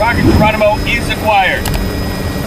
Target Geronimo is acquired.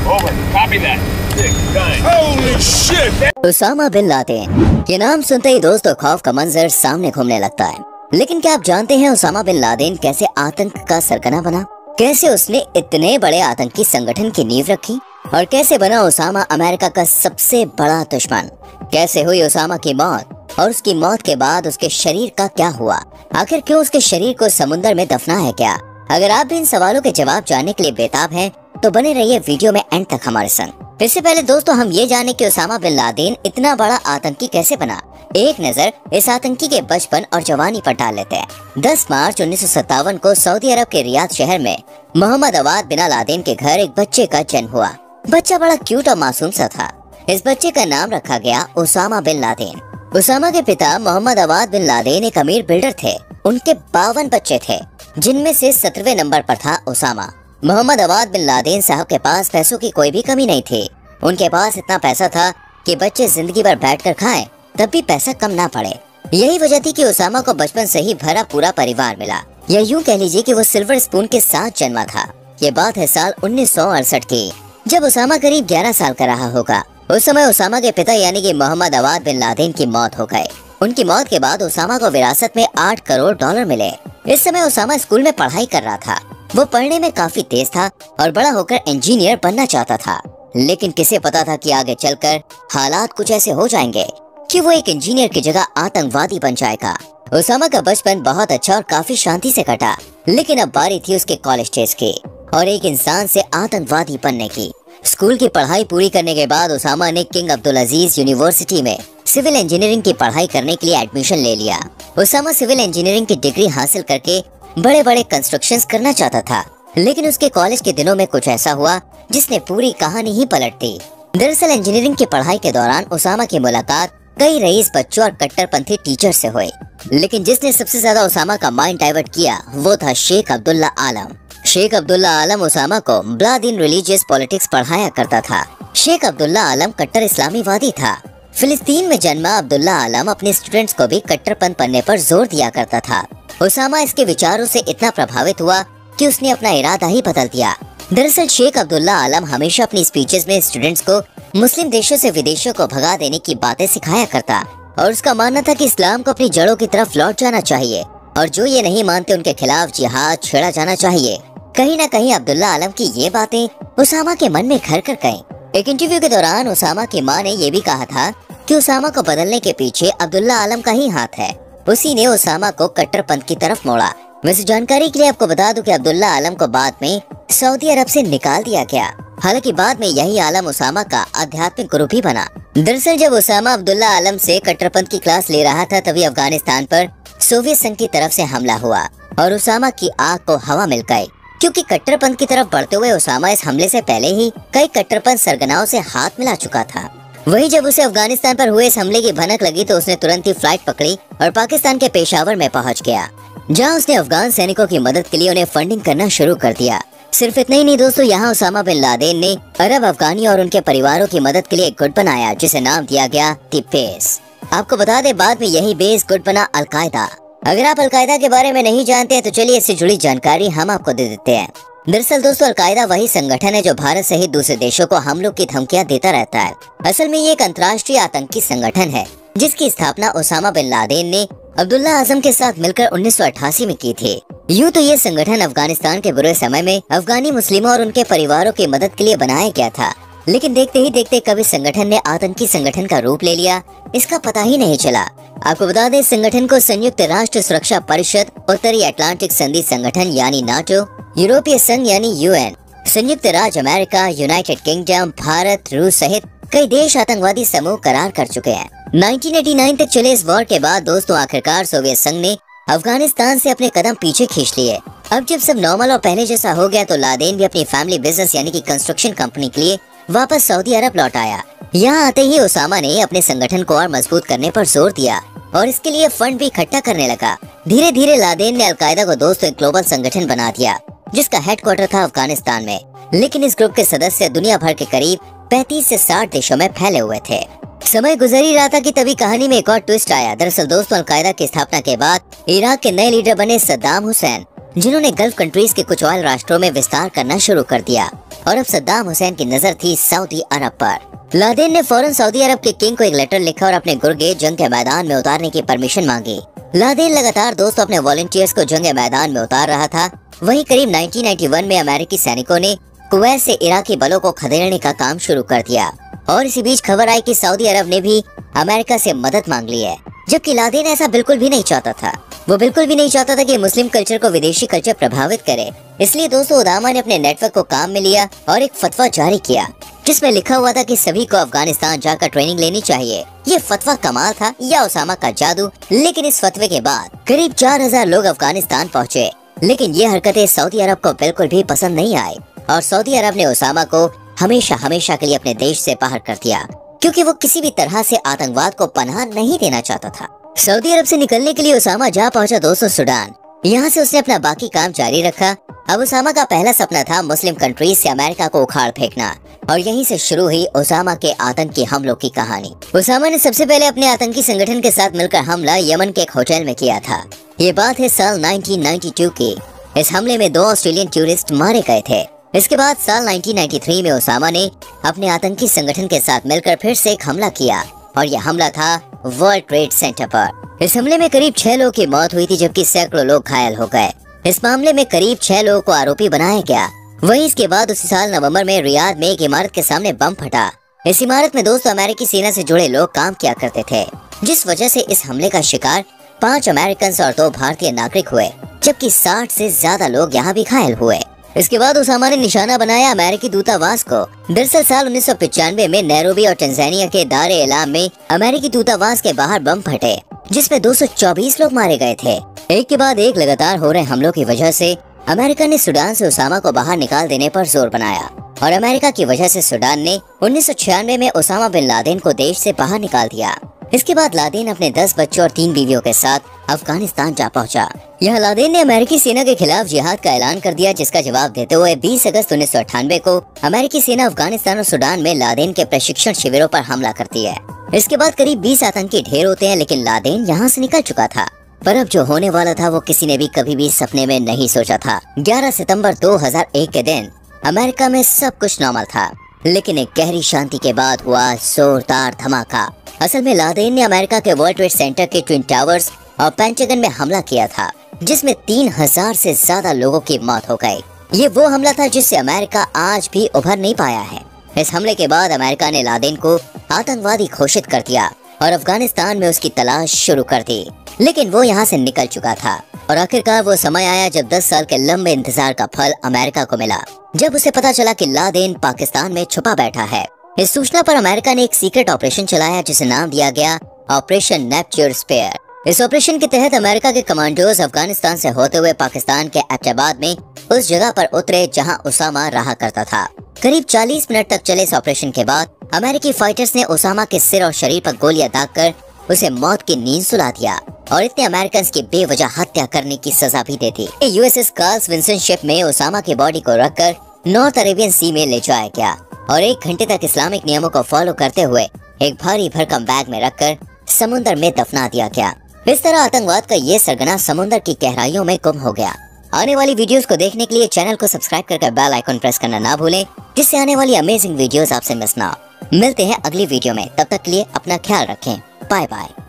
Over. Copy that. 6-9. Holy shit! Osama bin Laden, ये नाम सुनते ही दोस्तों खौफ का मंजर सामने घूमने लगता है। लेकिन क्या आप जानते हैं उसामा बिन लादेन कैसे आतंक का सरगना बना, कैसे उसने इतने बड़े आतंकी संगठन की नींव रखी और कैसे बना उसामा अमेरिका का सबसे बड़ा दुश्मन। कैसे हुई उसामा की मौत और उसकी मौत के बाद उसके शरीर का क्या हुआ, आखिर क्यों उसके शरीर को समुद्र में दफना है क्या। अगर आप भी इन सवालों के जवाब जानने के लिए बेताब हैं तो बने रहिए वीडियो में एंड तक हमारे संग। इससे पहले दोस्तों हम ये जाने कि उसामा बिन लादेन इतना बड़ा आतंकी कैसे बना, एक नजर इस आतंकी के बचपन और जवानी पर डाल लेते हैं। 10 मार्च 1957 को सऊदी अरब के रियाद शहर में मोहम्मद अवाद बिन लादेन के घर एक बच्चे का जन्म हुआ। बच्चा बड़ा क्यूट और मासूम सा था। इस बच्चे का नाम रखा गया उसामा बिन लादेन। उसामा के पिता मोहम्मद अवाद बिन लादेन एक अमीर बिल्डर थे। उनके 52 बच्चे थे, जिनमें से 17वें नंबर पर था उसामा। मोहम्मद अवाद बिन लादेन साहब के पास पैसों की कोई भी कमी नहीं थी। उनके पास इतना पैसा था कि बच्चे जिंदगी भर बैठकर खाएं, तब भी पैसा कम ना पड़े। यही वजह थी कि उसामा को बचपन से ही भरा पूरा परिवार मिला, या यूं कह लीजिए कि वो सिल्वर स्पून के साथ जन्मा था। ये बात है साल 1968 की, जब उसामा करीब 11 साल का रहा होगा। उस समय उसामा के पिता यानी कि मोहम्मद अवाद बिन लादेन की मौत हो गई। उनकी मौत के बाद उसामा को विरासत में $8 करोड़ मिले। इस समय उसामा स्कूल में पढ़ाई कर रहा था। वो पढ़ने में काफी तेज था और बड़ा होकर इंजीनियर बनना चाहता था। लेकिन किसे पता था कि आगे चलकर हालात कुछ ऐसे हो जाएंगे कि वो एक इंजीनियर की जगह आतंकवादी बन जाएगा। उसामा का बचपन बहुत अच्छा और काफी शांति से कटा, लेकिन अब बारी थी उसके कॉलेज डेज की और एक इंसान से आतंकवादी बनने की। स्कूल की पढ़ाई पूरी करने के बाद उसामा ने किंग अब्दुल अजीज यूनिवर्सिटी में सिविल इंजीनियरिंग की पढ़ाई करने के लिए एडमिशन ले लिया। उसामा सिविल इंजीनियरिंग की डिग्री हासिल करके बड़े बड़े कंस्ट्रक्शंस करना चाहता था, लेकिन उसके कॉलेज के दिनों में कुछ ऐसा हुआ जिसने पूरी कहानी ही पलट दी। दरअसल इंजीनियरिंग की पढ़ाई के दौरान उसामा की मुलाकात कई रईस बच्चों और कट्टरपंथी टीचर से हुई, लेकिन जिसने सबसे ज्यादा उसामा का माइंड डाइवर्ट किया वो था शेख अब्दुल्ला आलम। शेख अब्दुल्ला आलम उसामा को ब्लड इन रिलीजियस पॉलिटिक्स पढ़ाया करता था। शेख अब्दुल्ला आलम कट्टर इस्लामीवादी था। फिलिस्तीन में जन्मा अब्दुल्ला आलम अपने स्टूडेंट्स को भी कट्टरपंथ बनने पर जोर दिया करता था। उसामा इसके विचारों से इतना प्रभावित हुआ कि उसने अपना इरादा ही बदल दिया। दरअसल शेख अब्दुल्ला आलम हमेशा अपनी स्पीचेस में स्टूडेंट्स को मुस्लिम देशों से विदेशियों को भगा देने की बातें सिखाया करता और उसका मानना था कि इस्लाम को अपनी जड़ों की तरफ लौट जाना चाहिए और जो ये नहीं मानते उनके खिलाफ जिहाद छेड़ा जाना चाहिए। कहीं न कहीं अब्दुल्ला आलम की ये बातें उसामा के मन में घर कर गईं। एक इंटरव्यू के दौरान उसामा की मां ने ये भी कहा था कि उसामा को बदलने के पीछे अब्दुल्ला आलम का ही हाथ है। उसी ने उसामा को कट्टरपंथ की तरफ मोड़ा। वैसे जानकारी के लिए आपको बता दूं कि अब्दुल्ला आलम को बाद में सऊदी अरब से निकाल दिया गया। हालांकि बाद में यही आलम उसामा का आध्यात्मिक गुरु भी बना। दरअसल जब उसामा अब्दुल्ला आलम से कट्टरपंथ की क्लास ले रहा था तभी अफगानिस्तान पर सोवियत संघ की तरफ से हमला हुआ और उसामा की आग को हवा मिल गई, क्योंकि कट्टरपंथ की तरफ बढ़ते हुए उसामा इस हमले से पहले ही कई कट्टरपंथ सरगनाओं से हाथ मिला चुका था। वही जब उसे अफगानिस्तान पर हुए इस हमले की भनक लगी तो उसने तुरंत ही फ्लाइट पकड़ी और पाकिस्तान के पेशावर में पहुंच गया, जहां उसने अफगान सैनिकों की मदद के लिए उन्हें फंडिंग करना शुरू कर दिया। सिर्फ इतना ही नहीं दोस्तों, यहाँ उसामा बिन लादेन ने अरब अफगानियों और उनके परिवारों की मदद के लिए एक गुट बनाया जिसे नाम दिया गया द बेस। आपको बता दें बाद में यही बेस गुट बना अलकायदा। अगर आप अलकायदा के बारे में नहीं जानते हैं तो चलिए इससे जुड़ी जानकारी हम आपको दे देते हैं। दरअसल दोस्तों अलकायदा वही संगठन है जो भारत सहित दूसरे देशों को हमलों की धमकियां देता रहता है। असल में ये एक अंतर्राष्ट्रीय आतंकी संगठन है जिसकी स्थापना उसामा बिन लादेन ने अब्दुल्ला आजम के साथ मिलकर 1988 में की थी। यूं तो ये संगठन अफगानिस्तान के बुरे समय में अफगानी मुस्लिमों और उनके परिवारों की मदद के लिए बनाया गया था, लेकिन देखते ही देखते कब इस संगठन ने आतंकी संगठन का रूप ले लिया इसका पता ही नहीं चला। आपको बता दें इस संगठन को संयुक्त राष्ट्र सुरक्षा परिषद, उत्तरी अटलांटिक संधि संगठन यानी नाटो, यूरोपीय संघ यानी यूएन, संयुक्त राज्य अमेरिका, यूनाइटेड किंगडम, भारत, रूस सहित कई देश आतंकवादी समूह करार कर चुके हैं। 1989 तक चले इस वॉर के बाद दोस्तों आखिरकार सोवियत संघ ने अफगानिस्तान से अपने कदम पीछे खींच लिए। अब जब सब नॉर्मल और पहले जैसा हो गया तो लादेन भी अपनी फैमिली बिजनेस यानी कि कंस्ट्रक्शन कंपनी के लिए वापस सऊदी अरब लौट आया। यहाँ आते ही उसामा ने अपने संगठन को और मजबूत करने पर जोर दिया और इसके लिए फंड भी इकट्ठा करने लगा। धीरे धीरे लादेन ने अलकायदा को दोस्तों एक ग्लोबल संगठन बना दिया जिसका हेडक्वार्टर था अफगानिस्तान में, लेकिन इस ग्रुप के सदस्य दुनिया भर के करीब 35 से 60 देशों में फैले हुए थे। समय गुजर ही रहा था कि तभी कहानी में एक और ट्विस्ट आया। दरअसल दोस्तों अलकायदा की स्थापना के बाद इराक के नए लीडर बने सद्दाम हुसैन। जिन्होंने गल्फ कंट्रीज के कुछ ऑयल राष्ट्रों में विस्तार करना शुरू कर दिया और अब सद्दाम हुसैन की नजर थी सऊदी अरब पर। लादेन ने फौरन सऊदी अरब के किंग को एक लेटर लिखा और अपने गुर्गे जंग के मैदान में उतारने की परमिशन मांगी। लादेन लगातार दोस्तों अपने वॉलंटियर्स को जंग के मैदान में उतार रहा था। वहीं करीब 1991 में अमेरिकी सैनिकों ने कुवैत से इराकी बलों को खदेड़ने का काम शुरू कर दिया और इसी बीच खबर आई कि सऊदी अरब ने भी अमेरिका से मदद मांग ली है, जबकि लादेन ऐसा बिल्कुल भी नहीं चाहता था। वो बिल्कुल भी नहीं चाहता था कि मुस्लिम कल्चर को विदेशी कल्चर प्रभावित करे। इसलिए दोस्तों ओसामा ने अपने नेटवर्क को काम में लिया और एक फतवा जारी किया जिसमें लिखा हुआ था कि सभी को अफगानिस्तान जाकर ट्रेनिंग लेनी चाहिए। ये फतवा कमाल था या ओसामा का जादू, लेकिन इस फतवे के बाद करीब 4000 लोग अफगानिस्तान पहुँचे। लेकिन ये हरकतें सऊदी अरब को बिल्कुल भी पसंद नहीं आई और सऊदी अरब ने ओसामा को हमेशा हमेशा के लिए अपने देश से बाहर कर दिया, क्योंकि वो किसी भी तरह से आतंकवाद को पनाह नहीं देना चाहता था। सऊदी अरब से निकलने के लिए ओसामा जा पहुंचा दोस्तों सूडान। यहाँ से उसने अपना बाकी काम जारी रखा। अब ओसामा का पहला सपना था मुस्लिम कंट्रीज से अमेरिका को उखाड़ फेंकना और यहीं से शुरू हुई ओसामा के आतंकी हमलों की कहानी। ओसामा ने सबसे पहले अपने आतंकी संगठन के साथ मिलकर हमला यमन के एक होटल में किया था। ये बात है साल 1992 की। इस हमले में 2 ऑस्ट्रेलियन टूरिस्ट मारे गए थे। इसके बाद साल 1993 में ओसामा ने अपने आतंकी संगठन के साथ मिलकर फिर से एक हमला किया और यह हमला था वर्ल्ड ट्रेड सेंटर पर। इस हमले में करीब 6 लोगों की मौत हुई थी, जबकि सैकड़ों लोग घायल हो गए। इस मामले में करीब 6 लोगों को आरोपी बनाया गया। वहीं इसके बाद उसी साल नवंबर में रियाद में एक इमारत के सामने बम फटा। इस इमारत में दोस्तों अमेरिकी सेना से जुड़े लोग काम किया करते थे, जिस वजह से इस हमले का शिकार 5 अमेरिकन और 2 भारतीय नागरिक हुए, जबकि 60 से ज्यादा लोग यहाँ भी घायल हुए। इसके बाद ओसामा ने निशाना बनाया अमेरिकी दूतावास को। दरअसल साल 1995 में नैरोबी और तंजानिया के दारे इलाम में अमेरिकी दूतावास के बाहर बम फटे, जिसमें 224 लोग मारे गए थे। एक के बाद एक लगातार हो रहे हमलों की वजह से अमेरिका ने सूडान से ओसामा को बाहर निकाल देने पर जोर बनाया और अमेरिका की वजह से सूडान ने 1996 में ओसामा बिन लादेन को देश से बाहर निकाल दिया। इसके बाद लादेन अपने 10 बच्चों और 3 बीवियों के साथ अफगानिस्तान जा पहुंचा। यहाँ लादेन ने अमेरिकी सेना के खिलाफ जिहाद का ऐलान कर दिया, जिसका जवाब देते हुए 20 अगस्त 1998 को अमेरिकी सेना अफगानिस्तान और सूडान में लादेन के प्रशिक्षण शिविरों पर हमला करती है। इसके बाद करीब 20 आतंकी ढेर होते हैं, लेकिन लादेन यहाँ से निकल चुका था। पर अब जो होने वाला था वो किसी ने भी कभी भी सपने में नहीं सोचा था। 11 सितंबर 2001 के दिन अमेरिका में सब कुछ नॉर्मल था, लेकिन एक गहरी शांति के बाद हुआ जोरदार धमाका। असल में लादेन ने अमेरिका के वर्ल्ड ट्रेड सेंटर के ट्विन टावर्स और पेंटागन में हमला किया था, जिसमें 3000 से ज्यादा लोगों की मौत हो गई। ये वो हमला था जिससे अमेरिका आज भी उभर नहीं पाया है। इस हमले के बाद अमेरिका ने लादेन को आतंकवादी घोषित कर दिया और अफगानिस्तान में उसकी तलाश शुरू कर दी, लेकिन वो यहाँ से निकल चुका था। और आखिरकार वो समय आया जब 10 साल के लंबे इंतजार का फल अमेरिका को मिला, जब उसे पता चला कि लादेन पाकिस्तान में छुपा बैठा है। इस सूचना पर अमेरिका ने एक सीक्रेट ऑपरेशन चलाया, जिसे नाम दिया गया ऑपरेशन नेपच्यूर स्पेयर। इस ऑपरेशन के तहत अमेरिका के कमांडोज अफगानिस्तान से होते हुए पाकिस्तान के एबटाबाद में उस जगह पर उतरे जहां ओसामा रहा करता था। करीब 40 मिनट तक चले इस ऑपरेशन के बाद अमेरिकी फाइटर्स ने ओसामा के सिर और शरीर पर गोलियां दागकर उसे मौत की नींद सुला दिया और इतने अमेरिकन की बेवजह हत्या करने की सजा भी दे दी। यूएसएस कार्ल विंसन शिप में ओसामा की बॉडी को रखकर नॉर्थ अरेबियन सी में ले जाया गया और 1 घंटे तक इस्लामिक नियमों को फॉलो करते हुए एक भारी भरकम बैग में रखकर समुद्र में दफना दिया गया। इस तरह आतंकवाद का ये सरगना समुद्र की गहराइयों में गुम हो गया। आने वाली वीडियोस को देखने के लिए चैनल को सब्सक्राइब करके बेल आइकन प्रेस करना ना भूलें, जिससे आने वाली अमेजिंग वीडियोस आपसे मिस ना हो। मिलते हैं अगली वीडियो में, तब तक के लिए अपना ख्याल रखें। Bye bye.